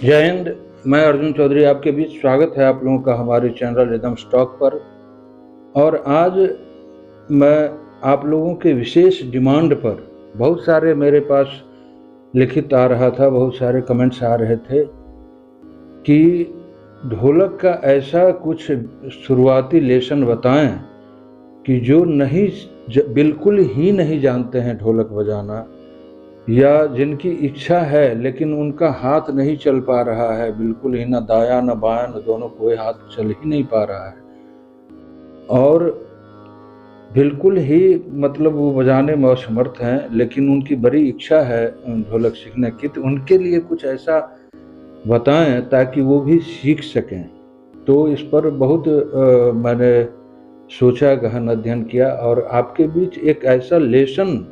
जय हिंद। मैं अर्जुन चौधरी आपके बीच स्वागत है आप लोगों का हमारे चैनल रिदम स्टॉक पर। और आज मैं आप लोगों के विशेष डिमांड पर बहुत सारे मेरे पास लिखित आ रहा था, बहुत सारे कमेंट्स आ रहे थे कि ढोलक का ऐसा कुछ शुरुआती लेसन बताएं कि जो बिल्कुल ही नहीं जानते हैं ढोलक बजाना, या जिनकी इच्छा है लेकिन उनका हाथ नहीं चल पा रहा है, बिल्कुल ही ना दाया ना बाया ना दोनों, कोई हाथ चल ही नहीं पा रहा है और बिल्कुल ही मतलब वो बजाने में असमर्थ हैं, लेकिन उनकी बड़ी इच्छा है ढोलक सीखने की। तो उनके लिए कुछ ऐसा बताएं ताकि वो भी सीख सकें। तो इस पर बहुत मैंने सोचा, गहन अध्ययन किया और आपके बीच एक ऐसा लेसन,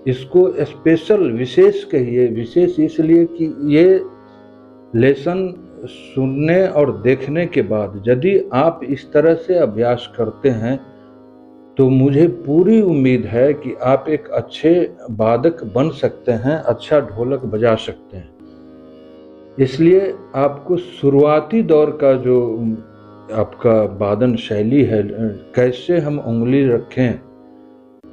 इसको स्पेशल विशेष कहिए, विशेष इसलिए कि ये लेसन सुनने और देखने के बाद यदि आप इस तरह से अभ्यास करते हैं तो मुझे पूरी उम्मीद है कि आप एक अच्छे वादक बन सकते हैं, अच्छा ढोलक बजा सकते हैं। इसलिए आपको शुरुआती दौर का जो आपका वादन शैली है, कैसे हम उंगली रखें,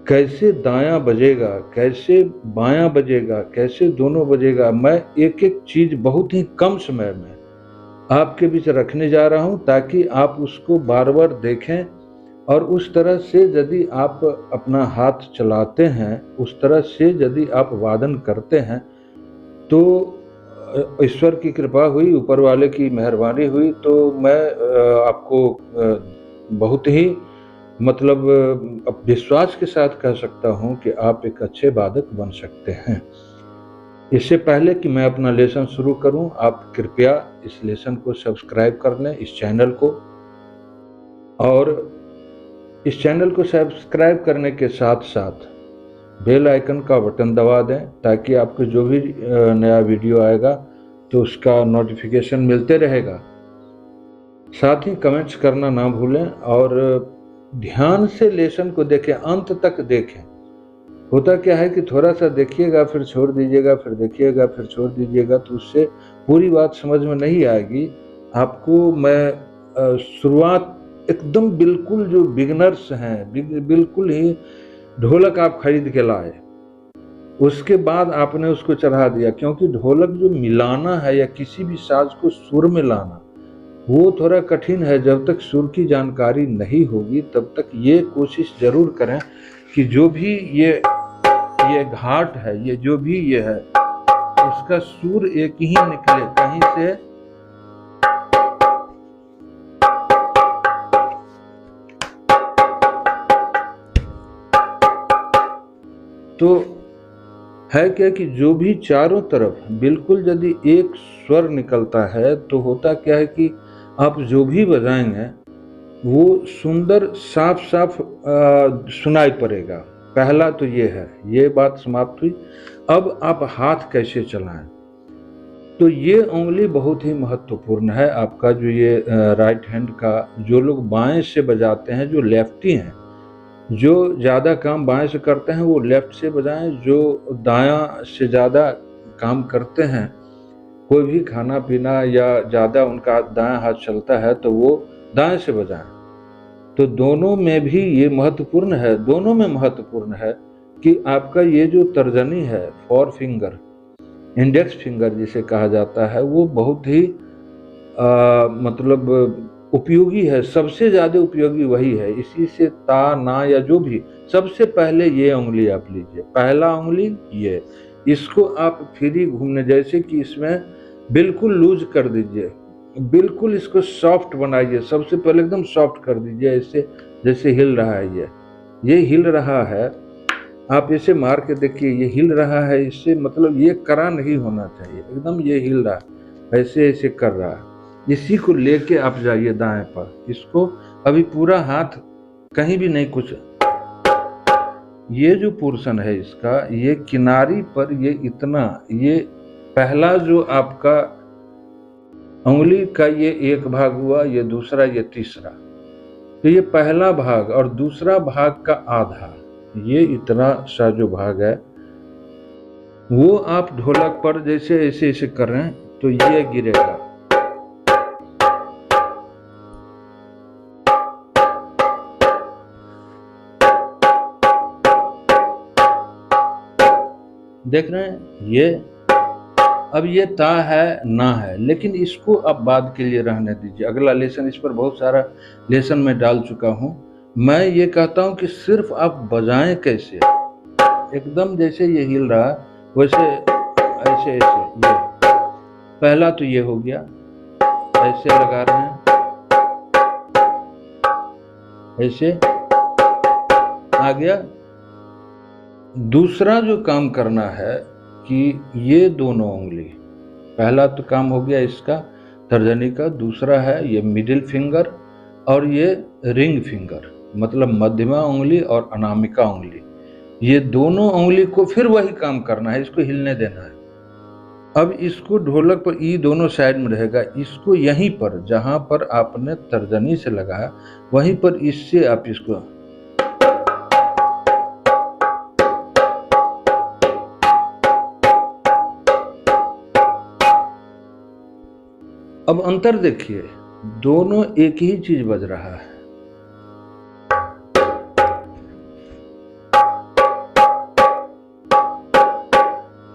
कैसे दायां बजेगा, कैसे बायां बजेगा, कैसे दोनों बजेगा, मैं एक एक चीज बहुत ही कम समय में आपके बीच रखने जा रहा हूं ताकि आप उसको बार बार देखें और उस तरह से यदि आप अपना हाथ चलाते हैं, उस तरह से यदि आप वादन करते हैं तो ईश्वर की कृपा हुई, ऊपर वाले की मेहरबानी हुई, तो मैं आपको बहुत ही मतलब अब विश्वास के साथ कह सकता हूं कि आप एक अच्छे वादक बन सकते हैं। इससे पहले कि मैं अपना लेसन शुरू करूं, आप कृपया इस लेसन को सब्सक्राइब कर लें, इस चैनल को, और इस चैनल को सब्सक्राइब करने के साथ साथ बेल आइकन का बटन दबा दें ताकि आपको जो भी नया वीडियो आएगा तो उसका नोटिफिकेशन मिलते रहेगा। साथ ही कमेंट्स करना ना भूलें और ध्यान से लेसन को देखें, अंत तक देखें। होता क्या है कि थोड़ा सा देखिएगा फिर छोड़ दीजिएगा, फिर देखिएगा फिर छोड़ दीजिएगा, तो उससे पूरी बात समझ में नहीं आएगी। आपको मैं शुरुआत एकदम बिल्कुल जो बिगनर्स हैं, बिल्कुल ही ढोलक आप खरीद के लाए, उसके बाद आपने उसको चढ़ा दिया, क्योंकि ढोलक जो मिलाना है या किसी भी साज को सुर में लाना वो थोड़ा कठिन है। जब तक सुर की जानकारी नहीं होगी तब तक ये कोशिश जरूर करें कि जो भी ये घाट है, ये जो भी ये है, उसका सुर एक ही निकले कहीं से। तो है क्या कि जो भी चारों तरफ बिल्कुल यदि एक स्वर निकलता है तो होता क्या है कि आप जो भी बजाएंगे वो सुंदर साफ साफ सुनाई पड़ेगा। पहला तो ये है, ये बात समाप्त हुई। अब आप हाथ कैसे चलाएं, तो ये उंगली बहुत ही महत्वपूर्ण है। आपका जो ये राइट हैंड का, जो लोग बाएं से बजाते हैं, जो लेफ्टी हैं, जो ज़्यादा काम बाएं से करते हैं वो लेफ्ट से बजाएं, जो दायां से ज़्यादा काम करते हैं, कोई भी खाना पीना या ज़्यादा उनका दायां हाथ चलता है तो वो दाएं से बजाएं। तो दोनों में भी ये महत्वपूर्ण है, दोनों में महत्वपूर्ण है कि आपका ये जो तर्जनी है, फोर फिंगर, इंडेक्स फिंगर जिसे कहा जाता है, वो बहुत ही मतलब उपयोगी है, सबसे ज़्यादा उपयोगी वही है। इसी से ता ना या जो भी, सबसे पहले ये उंगली आप लीजिए, पहला उंगली ये, इसको आप फ्री घूमने, जैसे कि इसमें बिल्कुल लूज कर दीजिए, बिल्कुल इसको सॉफ्ट बनाइए, सबसे पहले एकदम सॉफ्ट कर दीजिए, ऐसे जैसे हिल रहा है ये हिल रहा है। आप इसे मार के देखिए, ये हिल रहा है, इससे मतलब ये कड़ा नहीं होना चाहिए, एकदम ये हिल रहा है, ऐसे ऐसे कर रहा है। इसी को लेके आप जाइए दाएं पर, इसको अभी पूरा हाथ कहीं भी नहीं, कुछ ये जो पोर्शन है इसका, ये किनारी पर ये इतना, ये पहला जो आपका उंगली का ये एक भाग हुआ, ये दूसरा, ये तीसरा, तो ये पहला भाग और दूसरा भाग का आधा, ये इतना सा जो भाग है वो आप ढोलक पर जैसे ऐसे ऐसे कर रहे हैं, तो ये गिरेगा। देख रहे हैं ये, अब ये ता है ना है, लेकिन इसको अब बाद के लिए रहने दीजिए। अगला लेसन, इस पर बहुत सारा लेसन मैं डाल चुका हूँ। मैं ये कहता हूँ कि सिर्फ आप बजाएं कैसे, एकदम जैसे ये हिल रहा है वैसे, ऐसे ऐसे। ये पहला तो ये हो गया, ऐसे लगा रहे हैं, ऐसे आ गया। दूसरा जो काम करना है कि ये दोनों उंगली, पहला तो काम हो गया इसका तर्जनी का, दूसरा है ये मिडिल फिंगर और ये रिंग फिंगर, मतलब मध्यमा उंगली और अनामिका उंगली। ये दोनों उंगली को फिर वही काम करना है, इसको हिलने देना है। अब इसको ढोलक पर ई दोनों साइड में रहेगा, इसको यहीं पर जहां पर आपने तर्जनी से लगाया वहीं पर इससे आप इसको, अब अंतर देखिए, दोनों एक ही चीज बज रहा है।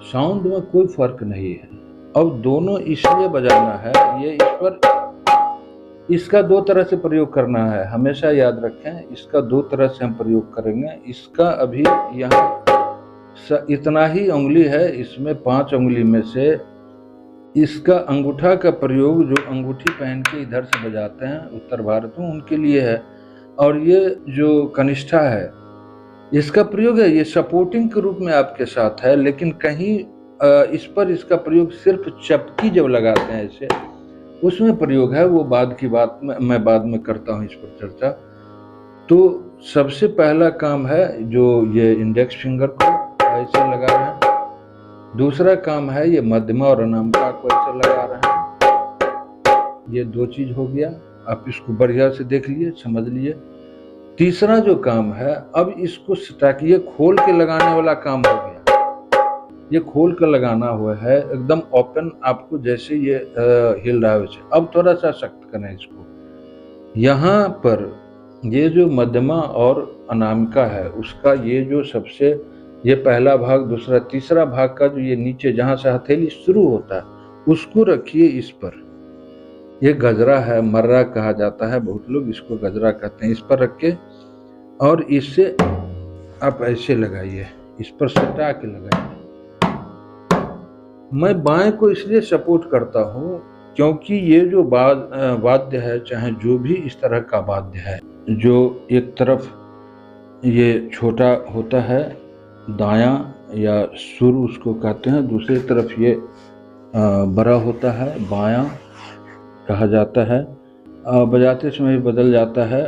साउंड में कोई फर्क नहीं है। अब दोनों इसलिए बजाना है, ये इस पर, इसका दो तरह से प्रयोग करना है, हमेशा याद रखें। इसका दो तरह से हम प्रयोग करेंगे। इसका अभी यहाँ इतना ही उंगली है, इसमें 5 उंगली में से इसका अंगूठा का प्रयोग, जो अंगूठी पहन के इधर से बजाते हैं उत्तर भारत में, उनके लिए है। और ये जो कनिष्ठा है, इसका प्रयोग है, ये सपोर्टिंग के रूप में आपके साथ है, लेकिन कहीं इस पर इसका प्रयोग सिर्फ चपकी जब लगाते हैं ऐसे, उसमें प्रयोग है। वो बाद की बात में, मैं बाद में करता हूँ इस पर चर्चा। तो सबसे पहला काम है जो ये इंडेक्स फिंगर को ऐसे लगा रहे हैं, दूसरा काम है ये मध्यमा और अनामिका को ऐसे लगा रहे हैं। ये दो चीज हो गया, आप इसको बढ़िया से देख लिए, समझ लिए। तीसरा जो काम है, अब इसको स्टाकिए खोल के लगाने वाला काम हो गया। ये खोल कर लगाना हुआ है, एकदम ओपन, आपको जैसे ये हिल रहा है वैसे। अब थोड़ा सा सख्त करें इसको। यहाँ पर ये जो मध्यमा और अनामिका है, उसका ये जो सबसे, ये पहला भाग, दूसरा, तीसरा भाग का जो ये नीचे जहां से हथेली शुरू होता है, उसको रखिए इस पर। ये गजरा है, मर्रा कहा जाता है, बहुत लोग इसको गजरा कहते हैं। इस पर रख के और इससे आप ऐसे लगाइए, इस पर सटा के लगाइए। मैं बाएं को इसलिए सपोर्ट करता हूँ क्योंकि ये जो वाद्य है, चाहे जो भी इस तरह का वाद्य है, जो एक तरफ ये छोटा होता है, दायां या सुर उसको कहते हैं, दूसरी तरफ ये बड़ा होता है, बायां कहा जाता है। बजाते समय बदल जाता है,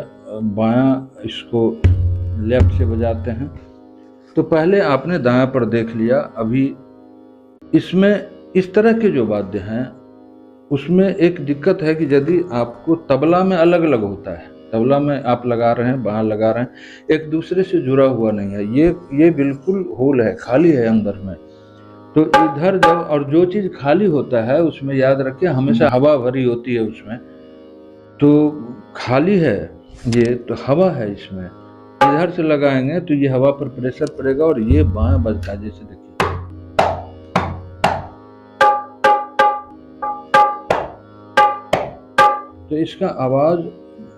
बायां इसको लेफ्ट से बजाते हैं। तो पहले आपने दायां पर देख लिया। अभी इसमें इस तरह के जो वाद्य हैं उसमें एक दिक्कत है कि यदि आपको, तबला में अलग अलग होता है, तबला में आप लगा रहे हैं, बाहर लगा रहे हैं, एक दूसरे से जुड़ा हुआ नहीं है। ये बिल्कुल होल है, खाली है अंदर में। तो इधर जब, और जो चीज खाली होता है उसमें याद रखिए हमेशा हवा भरी होती है उसमें, तो खाली है ये, तो हवा है इसमें। इधर से लगाएंगे तो ये हवा पर प्रेशर पड़ेगा और ये बाएं बजता है, जैसे देखिए। तो इसका आवाज,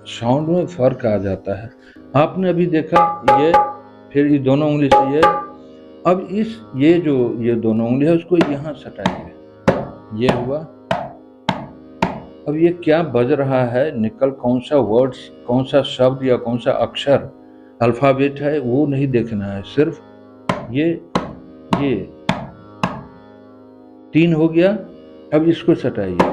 साउंड में फर्क आ जाता है। आपने अभी देखा ये, फिर ये दोनों उंगली से ये, अब ये जो ये दोनों उंगली है उसको यहाँ सटाइए, ये हुआ। अब ये क्या बज रहा है, निकल कौन सा वर्ड्स, कौन सा शब्द या कौन सा अक्षर, अल्फाबेट है, वो नहीं देखना है, सिर्फ ये 3 हो गया। अब इसको सटाइए,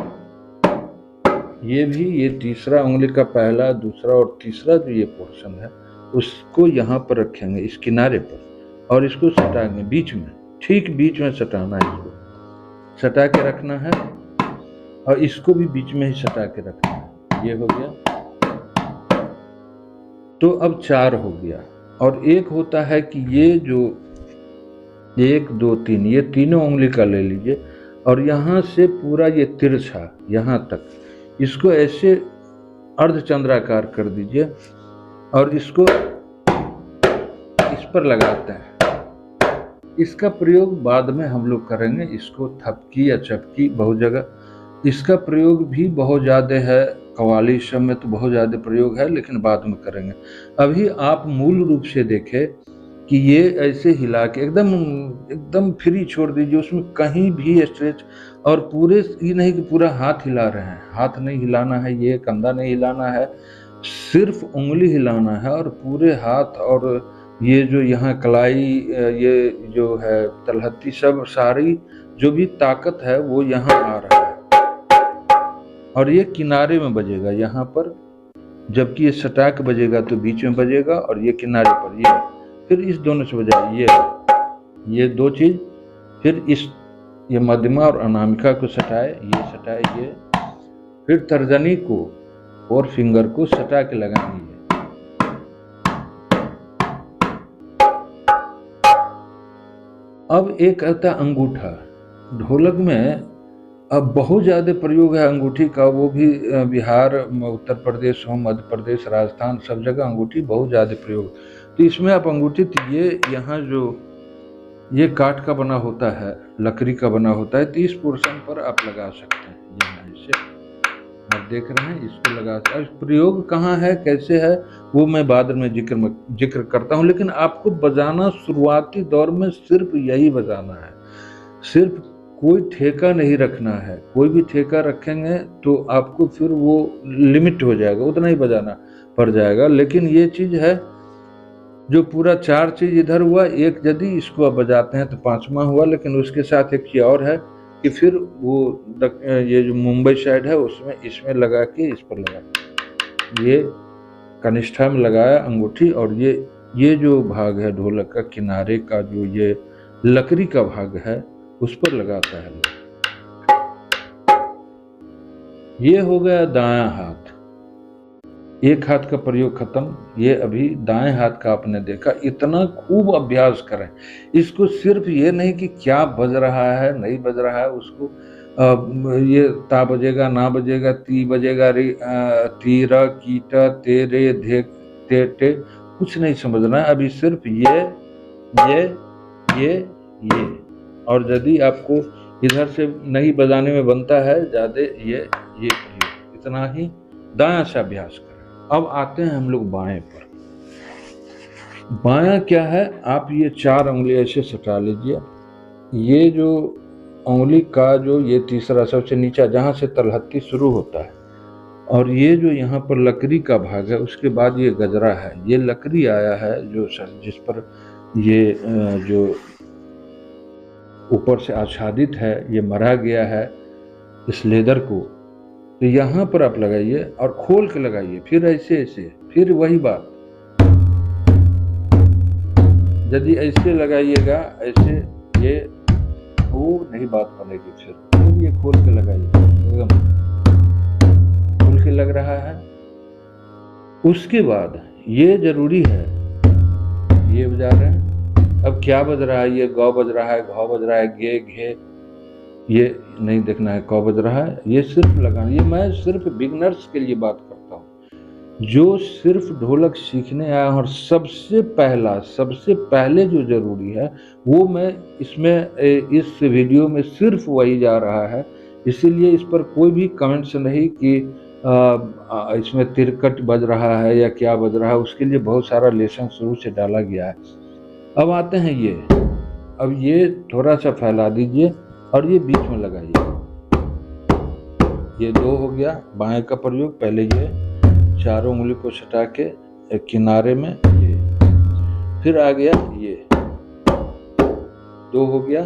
ये भी, ये तीसरा उंगली का पहला, दूसरा और तीसरा जो ये पोर्शन है उसको यहाँ पर रखेंगे, इस किनारे पर, और इसको सटाएंगे बीच में, ठीक बीच में सटाना है, इसको सटा के रखना है, और इसको भी बीच में ही सटा के रखना है। ये हो गया। तो अब 4 हो गया। और एक होता है कि ये जो 1 2 3, ये तीनों उंगली का ले लीजिए। और यहाँ से पूरा ये तिरछा यहाँ तक, इसको ऐसे अर्धचंद्राकार कर दीजिए और इसको इस पर लगाते हैं। इसका प्रयोग बाद में हम लोग करेंगे, इसको थपकी या चपकी बहुत जगह इसका प्रयोग भी बहुत ज़्यादा है, कव्वाली सब में तो बहुत ज़्यादा प्रयोग है, लेकिन बाद में करेंगे। अभी आप मूल रूप से देखें कि ये ऐसे हिला के एकदम फ्री छोड़ दीजिए, उसमें कहीं भी स्ट्रेच, और पूरे ये नहीं कि पूरा हाथ हिला रहे हैं, हाथ नहीं हिलाना है, ये कंधा नहीं हिलाना है, सिर्फ उंगली हिलाना है और पूरे हाथ, और ये जो यहाँ कलाई, ये जो है तलहत्ती, सब सारी जो भी ताकत है वो यहाँ आ रहा है। और ये किनारे में बजेगा यहाँ पर, जबकि ये सटाक बजेगा तो बीच में बजेगा, और ये किनारे पर, ये फिर इस दोनों से बजाए, ये दो चीज, फिर ये मध्यमा और अनामिका को सटाए, ये फिर तर्जनी को और फिंगर को सटा के लगाएंगे। अब एक आता अंगूठा, ढोलक में अब बहुत ज़्यादा प्रयोग है अंगूठी का, वो भी बिहार, उत्तर प्रदेश हो, मध्य प्रदेश, राजस्थान, सब जगह अंगूठी बहुत ज़्यादा प्रयोग। तो इसमें आप अंगूठी, ये यहाँ जो ये काठ का बना होता है, लकड़ी का बना होता है, तो इस पोर्शन पर आप लगा सकते हैं। यहाँ इसे आप देख रहे हैं, इसको लगा सकते हैं। प्रयोग कहाँ है, कैसे है, वो मैं बाद में जिक्र करता हूँ, लेकिन आपको बजाना शुरुआती दौर में सिर्फ यही बजाना है, सिर्फ कोई ठेका नहीं रखना है। कोई भी ठेका रखेंगे तो आपको फिर वो लिमिट हो जाएगा, उतना ही बजाना पड़ जाएगा। लेकिन ये चीज़ है जो पूरा 4 चीज़ इधर हुआ, एक यदि इसको आप बजाते हैं तो 5वां हुआ, लेकिन उसके साथ एक चीज़ और है कि फिर वो ये जो मुंबई साइड है उसमें इसमें लगा के, इस पर लगा के, ये कनिष्ठा में लगाया अंगूठी, और ये जो भाग है ढोलक का किनारे का, जो ये लकड़ी का भाग है उस पर लगाता है। ये हो गया दायां हाथ, एक हाथ का प्रयोग खत्म। ये अभी दाएं हाथ का आपने देखा, इतना खूब अभ्यास करें इसको। सिर्फ ये नहीं कि क्या बज रहा है नहीं बज रहा है, उसको ये ता बजेगा ना बजेगा, ती बजेगा, रे तीरा कीटा तेरे धे ते टे, कुछ नहीं समझना है अभी, सिर्फ ये। और यदि आपको इधर से नहीं बजाने में बनता है ज़्यादा, ये प्रयोग, इतना ही दायां से अभ्यास करें। अब आते हैं हम लोग बाएं पर। बायां क्या है, आप ये 4 उंगली ऐसे सटा लीजिए। ये जो उंगली का जो ये तीसरा सबसे नीचा, जहाँ से तलहत्ती शुरू होता है, और ये जो यहाँ पर लकड़ी का भाग है, उसके बाद ये गजरा है। ये लकड़ी आया है जो जिस पर ये जो ऊपर से आच्छादित है, ये मरा गया है इस लेदर को। तो यहाँ पर आप लगाइए और खोल के लगाइए, फिर ऐसे, फिर वही बात। यदि ऐसे लगाइएगा, ऐसे, ये वो नहीं बात बनेगी। फिर ये खोल के लगाइए, एकदम खोल के लग रहा है। उसके बाद ये जरूरी है, ये बजा रहे हैं। अब क्या बज रहा है, ये गौ बज रहा है, घाव बज रहा है, गे घे, ये नहीं देखना है कौ बज रहा है, ये सिर्फ लगाना। ये मैं सिर्फ बिगनर्स के लिए बात करता हूँ, जो सिर्फ ढोलक सीखने आया, और सबसे पहले जो जरूरी है वो मैं इसमें इस वीडियो में सिर्फ वही जा रहा है। इसीलिए इस पर कोई भी कमेंट्स नहीं कि इसमें तिरकट बज रहा है या क्या बज रहा है, उसके लिए बहुत सारा लेसन शुरू से डाला गया है। अब आते हैं ये, अब ये थोड़ा सा फैला दीजिए और ये बीच में लगाइए। ये 2 हो गया बाएं का प्रयोग। पहले ये 4 उंगली को सटा के एक किनारे में, ये फिर आ गया, ये 2 हो गया।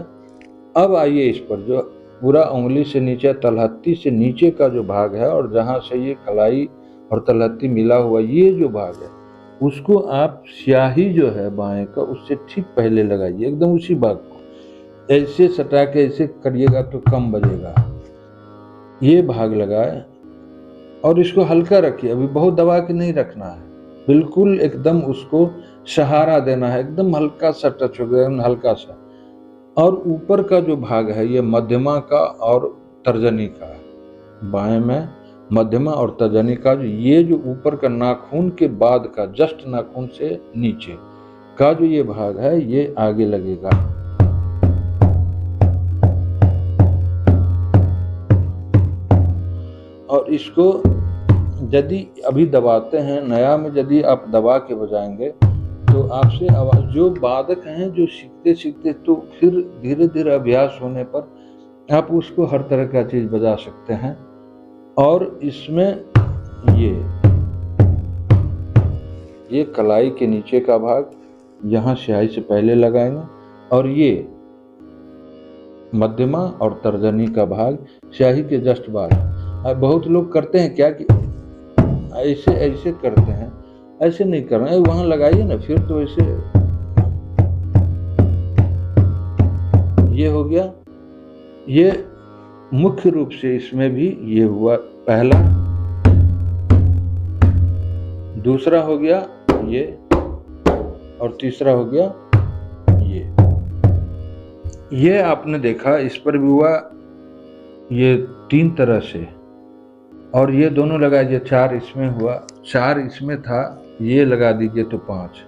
अब आइए इस पर, जो पूरा उंगली से नीचे, तलहत्ती से नीचे का जो भाग है, और जहाँ से ये कलाई और तलहत्ती मिला हुआ ये जो भाग है, उसको आप स्याही जो है बाएं का, उससे ठीक पहले लगाइए, एकदम उसी भाग को। ऐसे सटा के ऐसे करिएगा तो कम बजेगा। ये भाग लगाए और इसको हल्का रखिए, अभी बहुत दबा के नहीं रखना है, बिल्कुल एकदम उसको सहारा देना है, एकदम हल्का सा टच हो गया, हल्का सा। और ऊपर का जो भाग है ये मध्यमा का और तर्जनी का है। बाएं में मध्यमा और तर्जनी का ये जो ऊपर का नाखून के बाद का जस्ट नाखून से नीचे का जो ये भाग है ये आगे लगेगा। और इसको यदि अभी दबाते हैं, नया में यदि आप दबा के बजाएंगे तो आपसे आवाज जो वादक हैं जो सीखते सीखते तो फिर धीरे धीरे अभ्यास होने पर आप उसको हर तरह का चीज बजा सकते हैं। और इसमें ये कलाई के नीचे का भाग यहाँ स्याही से पहले लगाएंगे और ये मध्यमा और तर्जनी का भाग स्याही के जस्ट बाद। अब बहुत लोग करते हैं क्या कि ऐसे ऐसे करते हैं, ऐसे नहीं करना है, वहां लगाइए ना, फिर तो ऐसे ये हो गया। ये मुख्य रूप से इसमें भी ये हुआ पहला, दूसरा हो गया ये और तीसरा हो गया ये आपने देखा इस पर भी हुआ ये 3 तरह से। और ये दोनों लगा दीजिए, 4 इसमें हुआ, 4 इसमें था, ये लगा दीजिए तो 5।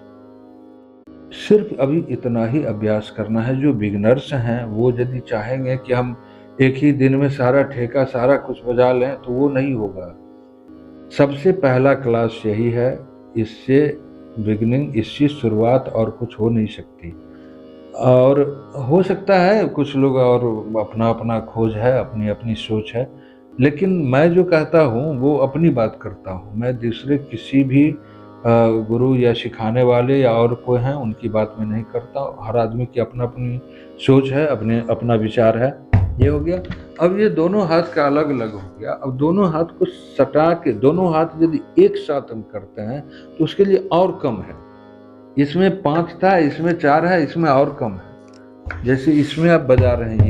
सिर्फ अभी इतना ही अभ्यास करना है। जो बिगनर्स हैं वो यदि चाहेंगे कि हम एक ही दिन में सारा ठेका सारा कुछ बजा लें तो वो नहीं होगा। सबसे पहला क्लास यही है, इससे बिगनिंग, इसकी शुरुआत और कुछ हो नहीं सकती। और हो सकता है कुछ लोग और अपना अपना खोज है, अपनी अपनी सोच है, लेकिन मैं जो कहता हूँ वो अपनी बात करता हूँ। मैं दूसरे किसी भी गुरु या सिखाने वाले या और कोई हैं उनकी बात में नहीं करता। हर आदमी की अपना अपनी सोच है, अपना विचार है। ये हो गया। अब ये दोनों हाथ का अलग अलग हो गया। अब दोनों हाथ को सटा के दोनों हाथ यदि एक साथ हम करते हैं तो उसके लिए और कम है। इसमें 5 था, इसमें 4 है, इसमें और कम है। जैसे इसमें आप बजा रहे हैं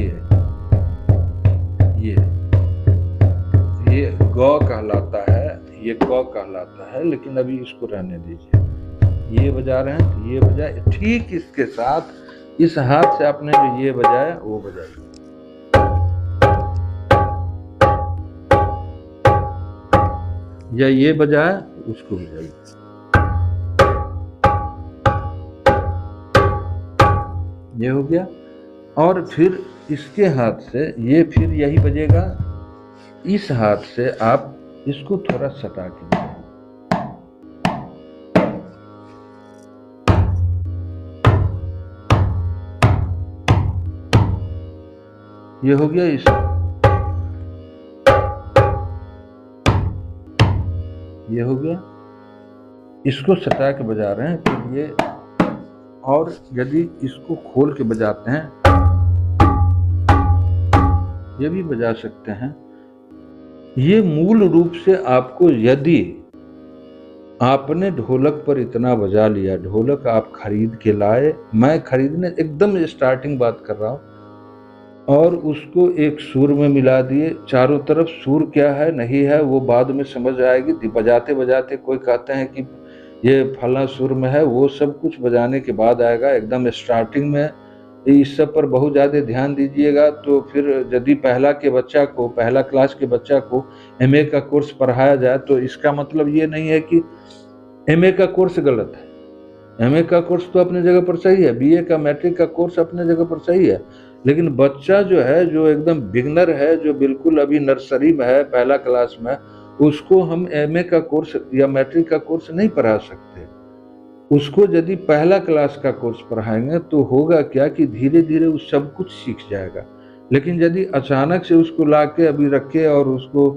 ये गौ कहलाता है, ये क कहलाता है, लेकिन अभी इसको रहने दीजिए। ये बजा रहे हैं तो ये बजाए, ठीक इसके साथ इस हाथ से आपने जो ये बजाया वो बजाइए। या ये बजाया उसको बजाइए। ये हो गया। और फिर इसके हाथ से ये फिर यही बजेगा। इस हाथ से आप इसको थोड़ा सटा के बजाइए। ये हो गया। ये हो गया। इसको सटा के बजा रहे हैं तो ये, और यदि इसको खोल के बजाते हैं ये भी बजा सकते हैं। ये मूल रूप से आपको, यदि आपने ढोलक पर इतना बजा लिया, ढोलक आप खरीद के लाए, मैं खरीदने एकदम स्टार्टिंग बात कर रहा हूँ, और उसको एक सुर में मिला दिए। चारों तरफ सुर क्या है नहीं है वो बाद में समझ आएगी। बजाते बजाते कोई कहते हैं कि ये फला सुर में है, वो सब कुछ बजाने के बाद आएगा। एकदम स्टार्टिंग में इस सब पर बहुत ज़्यादा ध्यान दीजिएगा। तो फिर यदि पहला क्लास के बच्चा को एमए का कोर्स पढ़ाया जाए तो इसका मतलब ये नहीं है कि एमए का कोर्स गलत है। एमए का कोर्स तो अपने जगह पर सही है, बीए का मैट्रिक का कोर्स अपने जगह पर सही है, लेकिन बच्चा जो है, जो एकदम बिगनर है, जो बिल्कुल अभी नर्सरी में है, पहला क्लास में, उसको हम एमए का कोर्स या मैट्रिक का कोर्स नहीं पढ़ा सकते। उसको यदि पहला क्लास का कोर्स पढ़ाएंगे तो होगा क्या कि धीरे धीरे वो सब कुछ सीख जाएगा। लेकिन यदि अचानक से उसको लाके अभी रखे और उसको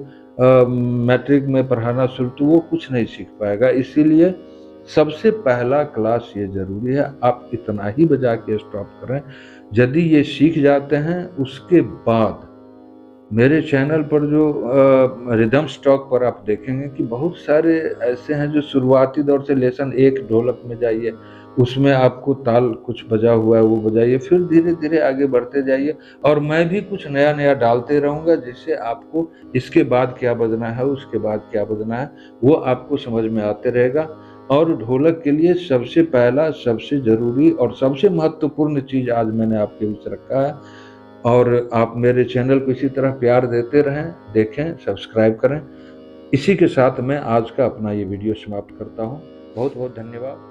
मैट्रिक में पढ़ाना शुरू, तो वो कुछ नहीं सीख पाएगा। इसीलिए सबसे पहला क्लास ये जरूरी है। आप इतना ही बजा के स्टॉप करें। यदि ये सीख जाते हैं उसके बाद मेरे चैनल पर जो रिदम स्टॉक पर आप देखेंगे कि बहुत सारे ऐसे हैं जो शुरुआती दौर से लेसन 1 ढोलक में जाइए, उसमें आपको ताल कुछ बजा हुआ है वो बजाइए, फिर धीरे धीरे आगे बढ़ते जाइए। और मैं भी कुछ नया नया डालते रहूँगा जिससे आपको इसके बाद क्या बजना है, उसके बाद क्या बजना है, वो आपको समझ में आते रहेगा। और ढोलक के लिए सबसे पहला, सबसे ज़रूरी और सबसे महत्वपूर्ण चीज़ आज मैंने आपके बीच रखा है। और आप मेरे चैनल को इसी तरह प्यार देते रहें, देखें, सब्सक्राइब करें। इसी के साथ मैं आज का अपना ये वीडियो समाप्त करता हूँ। बहुत बहुत धन्यवाद।